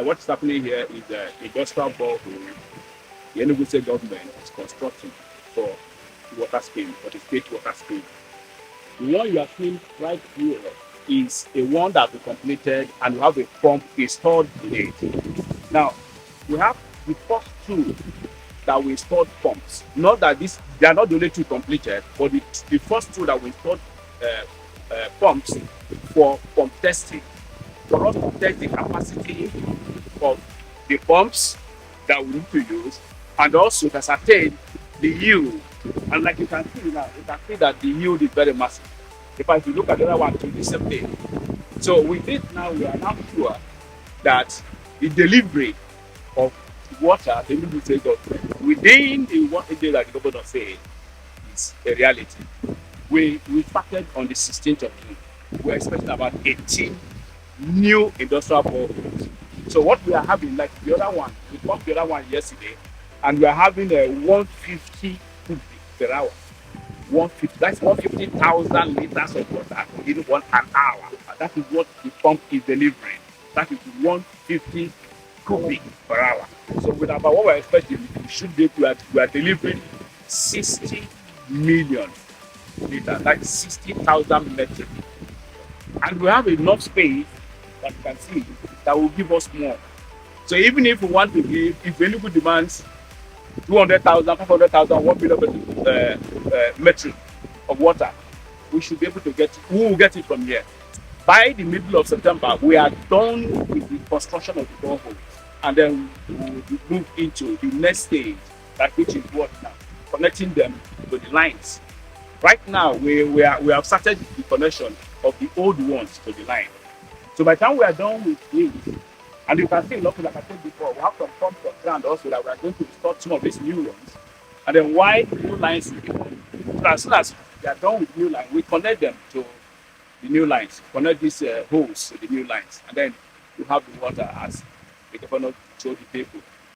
what's happening here is the industrial borehole the Enugu state government is constructing for water scheme, for the state water scheme. The one you are seeing right here is a one that we completed and we have a pump installed in it. Now, we have the first two that we installed pumps. Not that they are not the only two completed, but the first two that we installed pumps for pump testing, for us to test the capacity of the pumps that we need to use, and also to ascertain the yield. And like you can see now, you can see that the yield is very massive. In fact, if you look at the other one, it's the same thing. So with this now, we are now sure that the delivery of water, the Enugu state government, within the 1 day that the governor said, is a reality. We started on the 16th of June. We're expecting about 18 new industrial boreholes. So what we are having, like the other one, we pumped the other one yesterday, and we are having a 150 cubic per hour. 150, that's 150,000 liters of water in an hour. And that is what the pump is delivering. That is 150 cubic per hour. So with about what we're expecting, we should be able to, we are delivering 60 million liters, like 60,000 metric. And we have enough space that you can see that will give us more. So even if we want to give, if Enugu demands 200,000, 500,000, 1 million metric of water, we should be able to get it. We will get it from here. By the middle of September, we are done with the construction of the borehole, and then we will move into the next stage, that which is what now? Connecting them to the lines. Right now, we have started the connection of the old ones to the line. So by the time we are done with this, and you can see, like I said before, we have some pumps on ground also that we are going to install some of these new ones. And then while the new lines will be on, so as soon as we are done with the new line, we connect them to the new lines, connect these holes to the new lines, and then you have the water as the governor told the people.